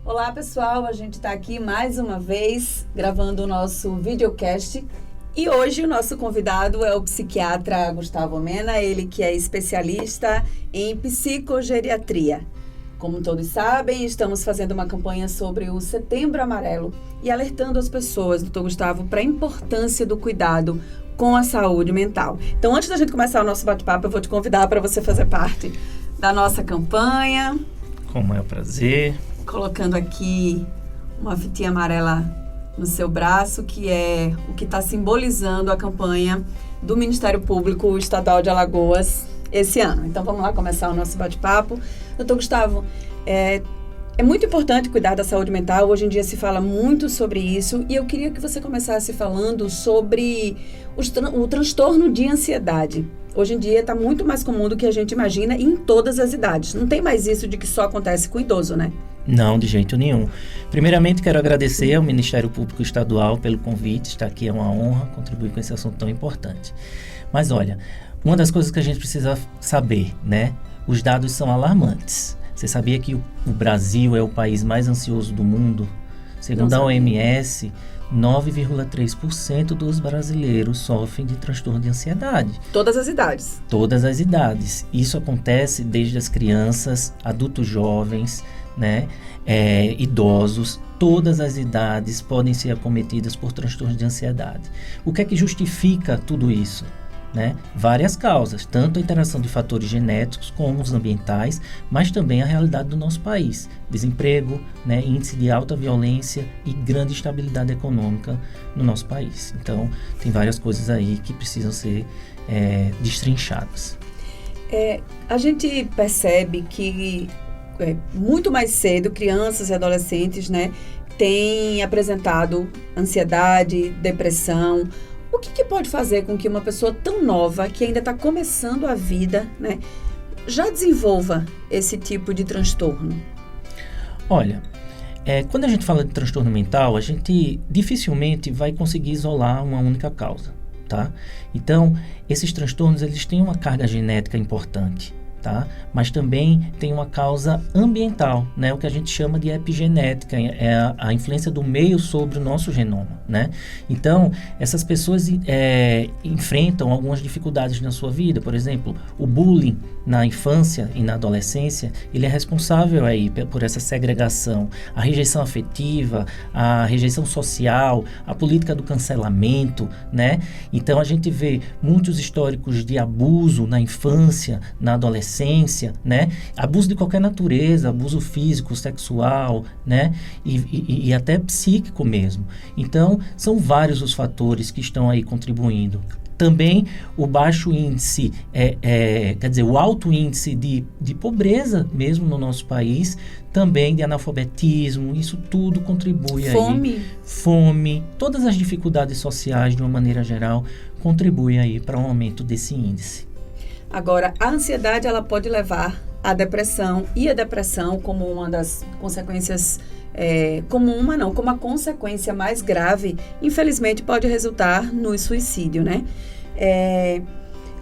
Olá pessoal, a gente está aqui mais uma vez gravando o nosso videocast e hoje o nosso convidado é o psiquiatra Gustavo Mena, ele que é especialista em psicogeriatria. Como todos sabem, estamos fazendo uma campanha sobre o Setembro Amarelo e alertando as pessoas, doutor Gustavo, para a importância do cuidado com a saúde mental. Então, antes da gente começar o nosso bate-papo, eu vou te convidar para você fazer parte da nossa campanha. Com o maior prazer. Colocando aqui uma fitinha amarela no seu braço, que é o que está simbolizando a campanha do Ministério Público Estadual de Alagoas esse ano. Então, vamos lá começar o nosso bate-papo. Doutor Gustavo, é muito importante cuidar da saúde mental. Hoje em dia se fala muito sobre isso e eu queria que você começasse falando sobre o transtorno de ansiedade. Hoje em dia está muito mais comum do que a gente imagina em todas as idades. Não tem mais isso de que só acontece com idoso, né? Não, de jeito nenhum. Primeiramente, quero agradecer ao Ministério Público Estadual pelo convite. Estar aqui é uma honra contribuir com esse assunto tão importante. Mas olha, uma das coisas que a gente precisa saber, né? Os dados são alarmantes. Você sabia que o Brasil é o país mais ansioso do mundo? Segundo a OMS, 9,3% dos brasileiros sofrem de transtorno de ansiedade. Todas as idades. Todas as idades. Isso acontece desde as crianças, adultos jovens, né, idosos. Todas as idades podem ser acometidas por transtornos de ansiedade. O que é que justifica tudo isso? Né? Várias causas, tanto a interação de fatores genéticos como os ambientais, mas também a realidade do nosso país. Desemprego, né, índice de alta violência e grande instabilidade econômica no nosso país. Então, tem várias coisas aí que precisam ser destrinchadas. A gente percebe que muito mais cedo, crianças e adolescentes, né, têm apresentado ansiedade, depressão. O que pode fazer com que uma pessoa tão nova, que ainda está começando a vida, né, já desenvolva esse tipo de transtorno? Olha, quando a gente fala de transtorno mental, a gente dificilmente vai conseguir isolar uma única causa, tá? Então, esses transtornos, eles têm uma carga genética importante, tá? Mas também tem uma causa ambiental, né? O que a gente chama de epigenética, é a influência do meio sobre o nosso genoma, né? Então, essas pessoas enfrentam algumas dificuldades na sua vida. Por exemplo, o bullying na infância e na adolescência, ele é responsável aí por essa segregação. A rejeição afetiva, a rejeição social, a política do cancelamento, né? Então, a gente vê muitos históricos de abuso na infância, na adolescência, né? Abuso de qualquer natureza, abuso físico, sexual, né? E até psíquico mesmo. Então, são vários os fatores que estão aí contribuindo. Também o baixo índice, quer dizer, o alto índice de pobreza mesmo no nosso país, também de analfabetismo, isso tudo contribui Fome, todas as dificuldades sociais de uma maneira geral contribuem aí para um aumento desse índice. Agora, a ansiedade, ela pode levar à depressão, e a depressão como uma das consequências, como a consequência mais grave, infelizmente pode resultar no suicídio, né?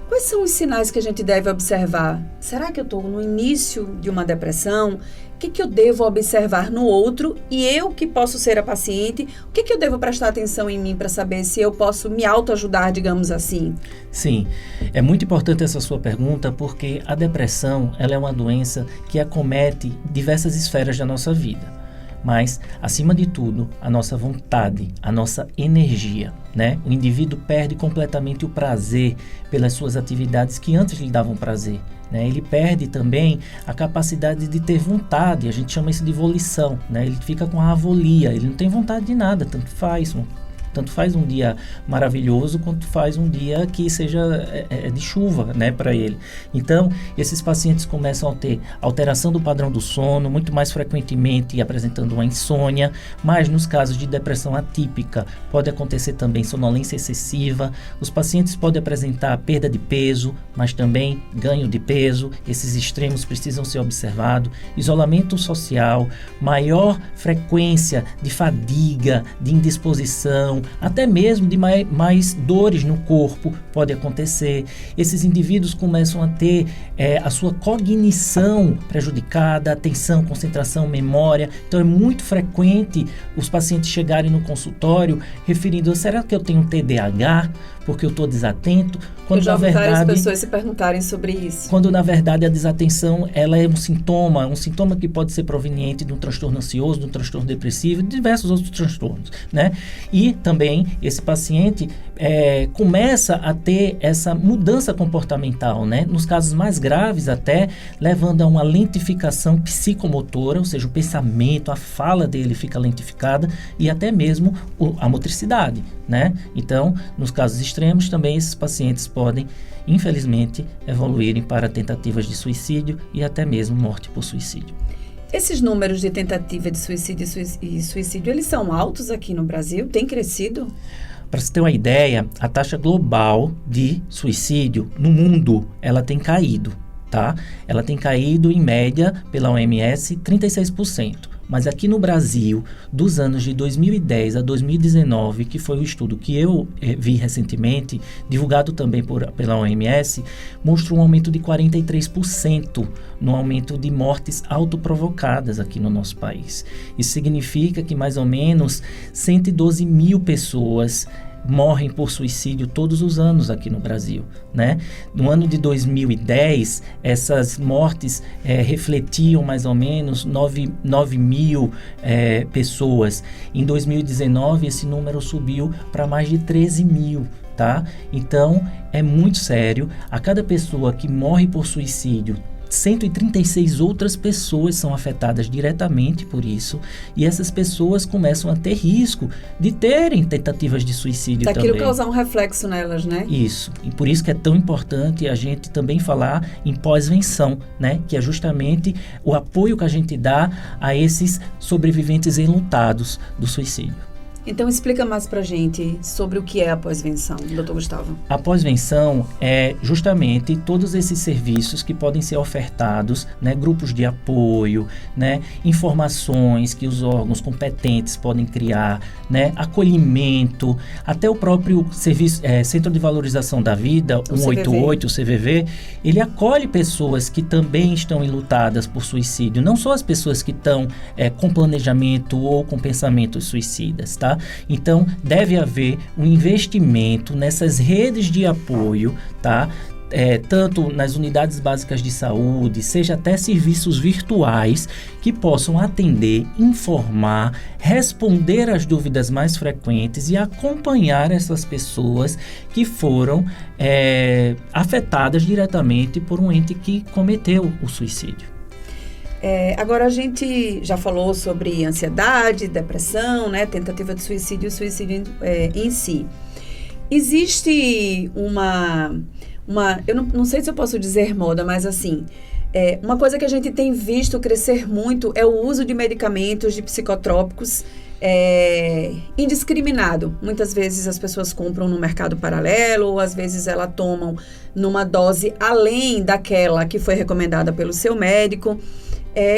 Quais são os sinais que a gente deve observar? Será que eu estou no início de uma depressão? O que eu devo observar no outro? E eu, que posso ser a paciente, o que eu devo prestar atenção em mim para saber se eu posso me autoajudar, digamos assim? Sim, é muito importante essa sua pergunta, porque a depressão, ela é uma doença que acomete diversas esferas da nossa vida. Mas, acima de tudo, a nossa vontade, a nossa energia, né? O indivíduo perde completamente o prazer pelas suas atividades que antes lhe davam prazer, né? Ele perde também a capacidade de ter vontade, a gente chama isso de volição, né? Ele fica com a avolia, ele não tem vontade de nada, tanto faz um dia maravilhoso quanto faz um dia que seja de chuva, né, para ele. Então, esses pacientes começam a ter alteração do padrão do sono, muito mais frequentemente apresentando uma insônia, mas nos casos de depressão atípica pode acontecer também sonolência excessiva. Os pacientes podem apresentar perda de peso, mas também ganho de peso. Esses extremos precisam ser observados. Isolamento social, maior frequência de fadiga, de indisposição, até mesmo de mais dores no corpo pode acontecer. Esses indivíduos começam a ter a sua cognição prejudicada, atenção, concentração, memória. Então é muito frequente os pacientes chegarem no consultório referindo: será que eu tenho TDAH? Porque eu estou desatento. Quando, eu já ouvi várias pessoas se perguntarem sobre isso. Quando, na verdade, a desatenção ela é um sintoma que pode ser proveniente de um transtorno ansioso, de um transtorno depressivo e de diversos outros transtornos, né? E também esse paciente começa a ter essa mudança comportamental, né? Nos casos mais graves até, levando a uma lentificação psicomotora, ou seja, o pensamento, a fala dele fica lentificada e até mesmo a motricidade, né? Então, nos casos extremos, também esses pacientes podem, infelizmente, evoluírem para tentativas de suicídio e até mesmo morte por suicídio. Esses números de tentativa de suicídio e suicídio, eles são altos aqui no Brasil? Tem crescido? Para você ter uma ideia, a taxa global de suicídio no mundo, ela tem caído, tá? Ela tem caído, em média, pela OMS, 36%. Mas aqui no Brasil, dos anos de 2010 a 2019, que foi o estudo que eu vi recentemente, divulgado também pela OMS, mostrou um aumento de 43% no aumento de mortes autoprovocadas aqui no nosso país. Isso significa que mais ou menos 112 mil pessoas morrem por suicídio todos os anos aqui no Brasil, né? No ano de 2010, essas mortes refletiam mais ou menos 9 mil pessoas. Em 2019, esse número subiu para mais de 13 mil. Tá? Então, é muito sério. A cada pessoa que morre por suicídio, 136 outras pessoas são afetadas diretamente por isso, e essas pessoas começam a ter risco de terem tentativas de suicídio também. Daquilo causar um reflexo nelas, né? Isso, e por isso que é tão importante a gente também falar em pós-venção, né? Que é justamente o apoio que a gente dá a esses sobreviventes enlutados do suicídio. Então, explica mais pra gente sobre o que é a pós-venção, doutor Gustavo. A pós-venção é justamente todos esses serviços que podem ser ofertados, né, grupos de apoio, né, informações que os órgãos competentes podem criar, né, acolhimento, até o próprio serviço, Centro de Valorização da Vida, 188, o CVV, ele acolhe pessoas que também estão enlutadas por suicídio, não só as pessoas que estão com planejamento ou com pensamentos suicidas, tá? Então, deve haver um investimento nessas redes de apoio, tá? Tanto nas unidades básicas de saúde, seja até serviços virtuais que possam atender, informar, responder às dúvidas mais frequentes e acompanhar essas pessoas que foram afetadas diretamente por um ente que cometeu o suicídio. Agora, a gente já falou sobre ansiedade, depressão, né, tentativa de suicídio e suicídio em si. Existe eu não sei se eu posso dizer moda, mas assim, uma coisa que a gente tem visto crescer muito é o uso de medicamentos, de psicotrópicos indiscriminado. Muitas vezes as pessoas compram no mercado paralelo, ou às vezes elas tomam numa dose além daquela que foi recomendada pelo seu médico.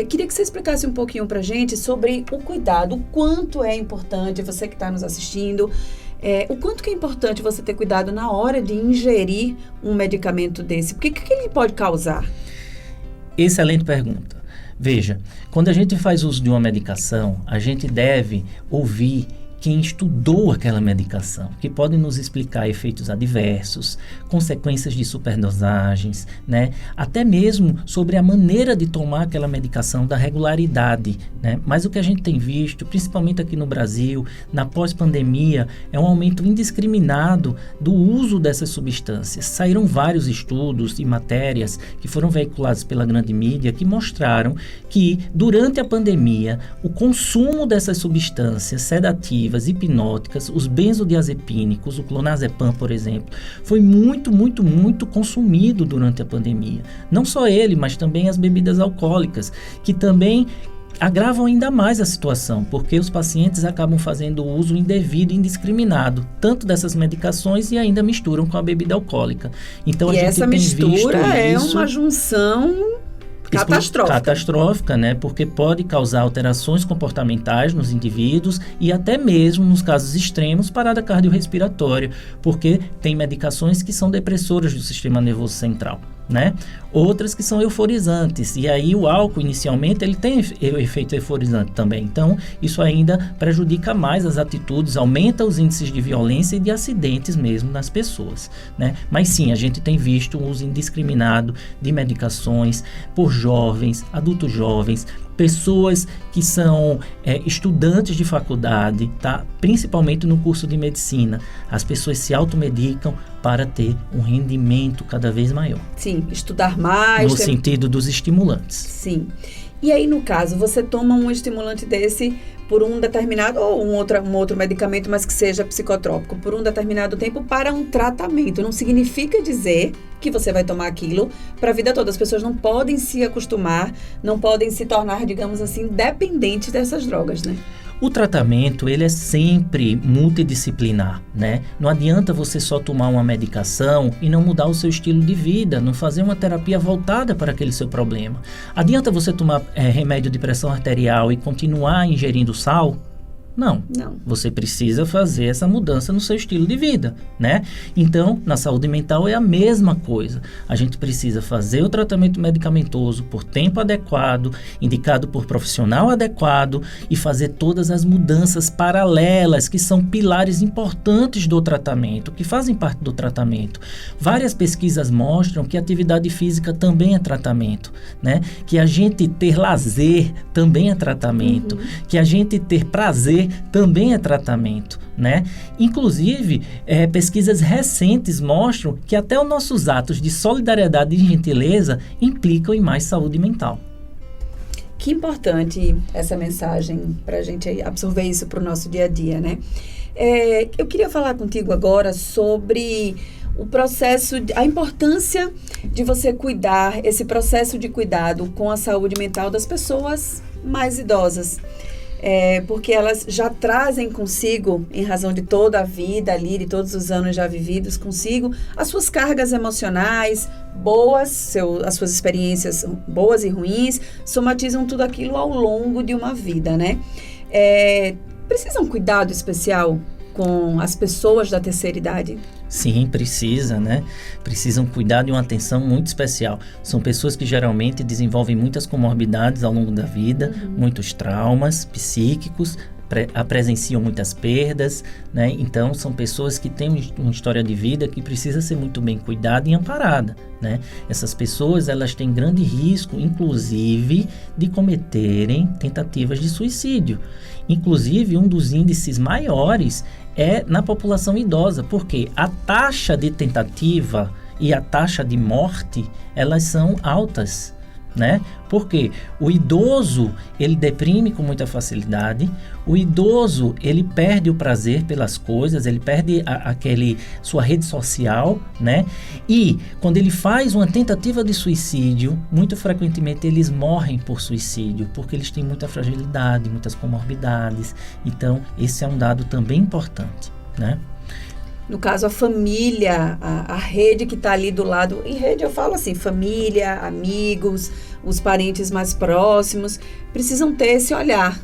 Queria que você explicasse um pouquinho pra gente sobre o cuidado, o quanto é importante, você que está nos assistindo, o quanto que é importante você ter cuidado na hora de ingerir um medicamento desse. O que ele pode causar? Excelente pergunta. Veja, quando a gente faz uso de uma medicação, a gente deve ouvir quem estudou aquela medicação, que pode nos explicar efeitos adversos, consequências de superdosagens, né? Até mesmo sobre a maneira de tomar aquela medicação, da regularidade, né? Mas o que a gente tem visto, principalmente aqui no Brasil, na pós-pandemia, é um aumento indiscriminado do uso dessas substâncias. Saíram vários estudos e matérias que foram veiculados pela grande mídia que mostraram que, durante a pandemia, o consumo dessas substâncias sedativas, hipnóticas, os benzodiazepínicos, o clonazepam, por exemplo, foi muito consumido durante a pandemia. Não só ele, mas também as bebidas alcoólicas, que também agravam ainda mais a situação, porque os pacientes acabam fazendo uso indevido e indiscriminado, tanto dessas medicações e ainda misturam com a bebida alcoólica. Então, a gente essa tem mistura visto é isso, uma junção catastrófica, né? Porque pode causar alterações comportamentais nos indivíduos e até mesmo, nos casos extremos, parada cardiorrespiratória, porque tem medicações que são depressoras do sistema nervoso central, né? Outras que são euforizantes, e aí o álcool inicialmente ele tem efeito euforizante também, então isso ainda prejudica mais as atitudes, aumenta os índices de violência e de acidentes mesmo nas pessoas, né? Mas sim, a gente tem visto o uso indiscriminado de medicações por jovens, adultos jovens, pessoas que são estudantes de faculdade, tá? Principalmente no curso de medicina. As pessoas se automedicam para ter um rendimento cada vez maior. Sim, estudar mais. No sentido dos estimulantes. Sim. E aí, no caso, você toma um estimulante desse por um determinado, ou um outro medicamento, mas que seja psicotrópico, por um determinado tempo para um tratamento. Não significa dizer que você vai tomar aquilo para a vida toda. As pessoas não podem se acostumar, não podem se tornar, digamos assim, dependentes dessas drogas, né? O tratamento, ele é sempre multidisciplinar, né? Não adianta você só tomar uma medicação e não mudar o seu estilo de vida, não fazer uma terapia voltada para aquele seu problema. Adianta você tomar remédio de pressão arterial e continuar ingerindo sal? Não. Você precisa fazer essa mudança no seu estilo de vida, né? Então, na saúde mental é a mesma coisa. A gente precisa fazer o tratamento medicamentoso por tempo adequado, indicado por profissional adequado e fazer todas as mudanças paralelas que são pilares importantes do tratamento, que fazem parte do tratamento. Várias pesquisas mostram que a atividade física também é tratamento, né? Que a gente ter lazer também é tratamento, que a gente ter prazer também é tratamento, né? Inclusive, pesquisas recentes mostram que até os nossos atos de solidariedade e gentileza implicam em mais saúde mental. Que importante essa mensagem para a gente absorver isso para o nosso dia a dia, né? Eu queria falar contigo agora sobre o processo, a importância de você cuidar, esse processo de cuidado com a saúde mental das pessoas mais idosas. Porque elas já trazem consigo, em razão de toda a vida ali, de todos os anos já vividos consigo, as suas cargas emocionais boas, as suas experiências boas e ruins, somatizam tudo aquilo ao longo de uma vida, né? Precisa um cuidado especial com as pessoas da terceira idade? Sim, precisa, né? Precisam cuidar de uma atenção muito especial. São pessoas que geralmente desenvolvem muitas comorbidades ao longo da vida, muitos traumas psíquicos, presenciam muitas perdas, né? Então, são pessoas que têm uma história de vida que precisa ser muito bem cuidada e amparada, né? Essas pessoas, elas têm grande risco, inclusive, de cometerem tentativas de suicídio. Inclusive, um dos índices maiores é na população idosa, porque a taxa de tentativa e a taxa de morte, elas são altas, né? Porque o idoso, ele deprime com muita facilidade, o idoso, ele perde o prazer pelas coisas, ele perde sua rede social, né? E quando ele faz uma tentativa de suicídio, muito frequentemente eles morrem por suicídio, porque eles têm muita fragilidade, muitas comorbidades. Então, esse é um dado também importante, né? No caso, a família, a rede que está ali do lado, em rede eu falo assim, família, amigos, os parentes mais próximos, precisam ter esse olhar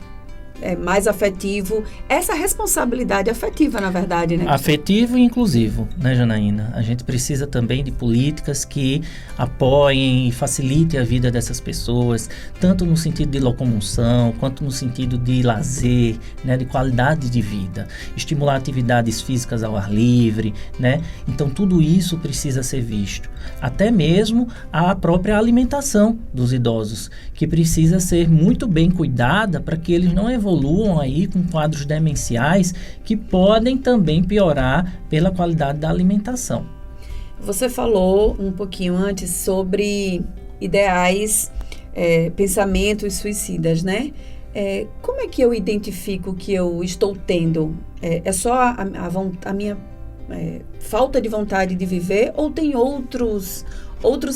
mais afetivo, essa responsabilidade afetiva, na verdade, né? Afetivo e inclusivo, né, Janaína? A gente precisa também de políticas que apoiem e facilitem a vida dessas pessoas, tanto no sentido de locomoção, quanto no sentido de lazer, né, de qualidade de vida, estimular atividades físicas ao ar livre, né? Então, tudo isso precisa ser visto. Até mesmo a própria alimentação dos idosos, que precisa ser muito bem cuidada para que eles não evoluam aí com quadros demenciais que podem também piorar pela qualidade da alimentação. Você falou um pouquinho antes sobre ideais, pensamentos suicidas, né? Como é que eu identifico que eu estou tendo? É só a minha falta de vontade de viver ou tem outros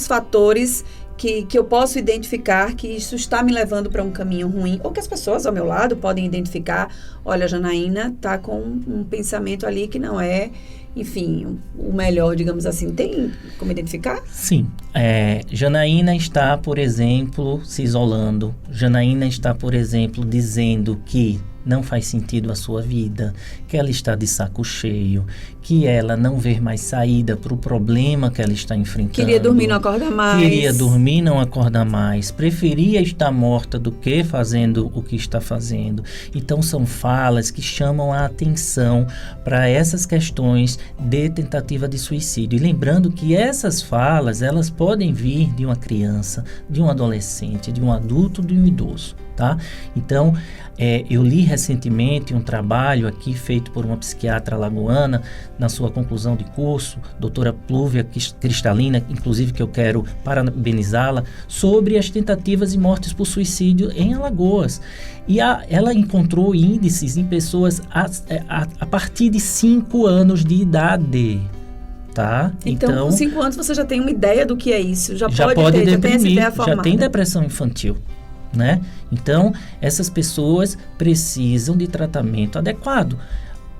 fatores que eu posso identificar que isso está me levando para um caminho ruim, ou que as pessoas ao meu lado podem identificar, olha, a Janaína está com um pensamento ali que não é, enfim, o melhor, digamos assim. Tem como identificar? Sim. Janaína está, por exemplo, se isolando. Janaína está, por exemplo, dizendo que não faz sentido a sua vida, que ela está de saco cheio, que ela não vê mais saída para o problema que ela está enfrentando. Queria dormir, não acorda mais. Queria dormir, não acorda mais. Preferia estar morta do que fazendo o que está fazendo. Então, são falas que chamam a atenção para essas questões de tentativa de suicídio. E lembrando que essas falas, elas podem vir de uma criança, de um adolescente, de um adulto, de um idoso, tá? Então, eu li recentemente um trabalho aqui feito por uma psiquiatra alagoana, na sua conclusão de curso, doutora Plúvia Cristalina, inclusive que eu quero parabenizá-la, sobre as tentativas e mortes por suicídio em Alagoas. E ela encontrou índices em pessoas a partir de 5 anos de idade. Tá? Então, com 5 anos você já tem uma ideia do que é isso, já pode ter, deprimir, já tem essa ideia formada. Já tem depressão infantil. Né? Então, essas pessoas precisam de tratamento adequado.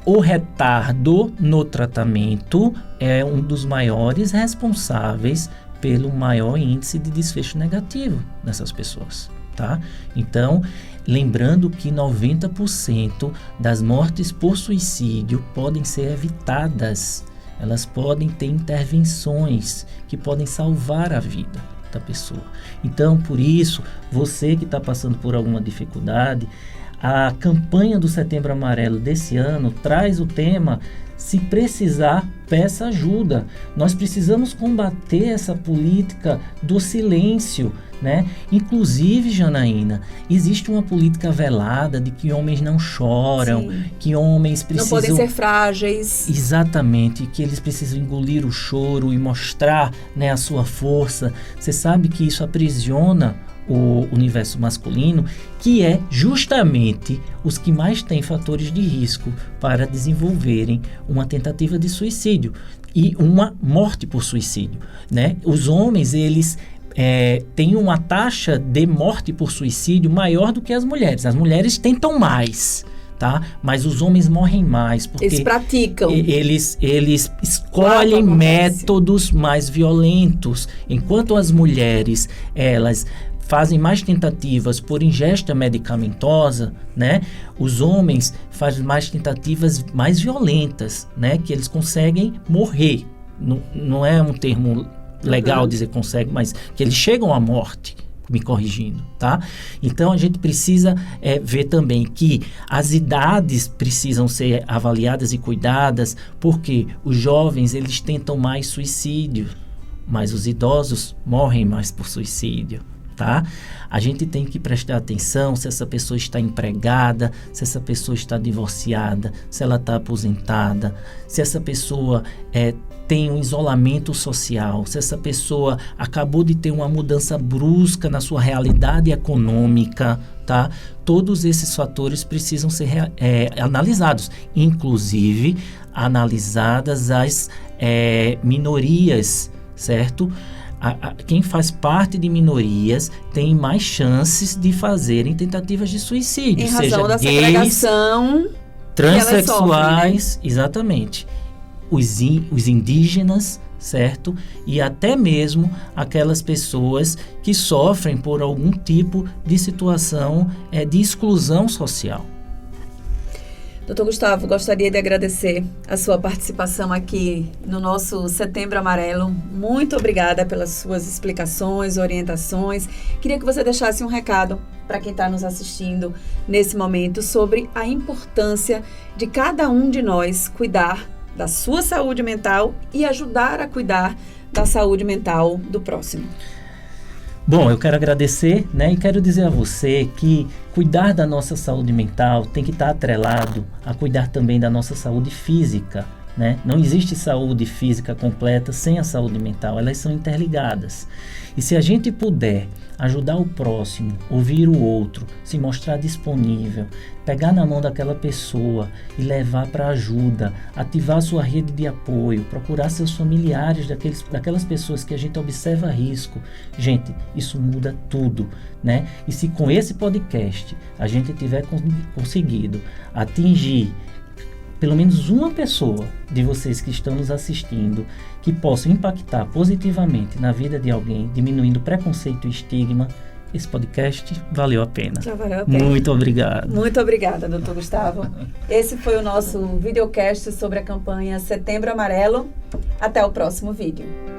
O retardo no tratamento é um dos maiores responsáveis pelo maior índice de desfecho negativo nessas pessoas, tá? Então, lembrando que 90% das mortes por suicídio podem ser evitadas. Elas podem ter intervenções que podem salvar a vida da pessoa. Então, por isso, você que está passando por alguma dificuldade, a campanha do Setembro Amarelo desse ano traz o tema: se precisar, peça ajuda. Nós precisamos combater essa política do silêncio, né? Inclusive, Janaína, existe uma política velada de que homens não choram, sim, que homens precisam... Não podem ser frágeis. Exatamente, que eles precisam engolir o choro e mostrar, né, a sua força. Você sabe que isso aprisiona o universo masculino, que é justamente os que mais têm fatores de risco para desenvolverem uma tentativa de suicídio e uma morte por suicídio, né? Os homens, eles têm uma taxa de morte por suicídio maior do que as mulheres. As mulheres tentam mais, tá? Mas os homens morrem mais porque eles praticam. Eles escolhem métodos mais violentos, enquanto as mulheres, elas fazem mais tentativas por ingesta medicamentosa, né? Os homens fazem mais tentativas mais violentas, né? Que eles conseguem morrer. Não é um termo legal dizer consegue, mas que eles chegam à morte, me corrigindo, tá? Então, a gente precisa ver também que as idades precisam ser avaliadas e cuidadas, porque os jovens, eles tentam mais suicídio, mas os idosos morrem mais por suicídio. Tá? A gente tem que prestar atenção se essa pessoa está empregada, se essa pessoa está divorciada, se ela está aposentada, se essa pessoa tem um isolamento social, se essa pessoa acabou de ter uma mudança brusca na sua realidade econômica, tá? Todos esses fatores precisam ser analisados, inclusive analisadas as minorias, certo? Quem faz parte de minorias tem mais chances de fazerem tentativas de suicídio. Em razão seja da gays, segregação, transexuais, sofrem, né? Exatamente. Os indígenas, certo? E até mesmo aquelas pessoas que sofrem por algum tipo de situação de exclusão social. Doutor Gustavo, gostaria de agradecer a sua participação aqui no nosso Setembro Amarelo. Muito obrigada pelas suas explicações, orientações. Queria que você deixasse um recado para quem está nos assistindo nesse momento sobre a importância de cada um de nós cuidar da sua saúde mental e ajudar a cuidar da saúde mental do próximo. Bom, eu quero agradecer, né, e quero dizer a você que cuidar da nossa saúde mental tem que estar atrelado a cuidar também da nossa saúde física, né? Não existe saúde física completa sem a saúde mental, elas são interligadas. E se a gente puder ajudar o próximo, ouvir o outro, se mostrar disponível, pegar na mão daquela pessoa e levar para ajuda, ativar sua rede de apoio, procurar seus familiares, daquelas pessoas que a gente observa risco, gente, isso muda tudo, né? E se com esse podcast a gente tiver conseguido atingir pelo menos uma pessoa de vocês que estão nos assistindo, que possa impactar positivamente na vida de alguém, diminuindo preconceito e estigma, esse podcast valeu a pena. Já valeu a pena. Muito obrigado. Muito obrigada, doutor Gustavo. Esse foi o nosso videocast sobre a campanha Setembro Amarelo. Até o próximo vídeo.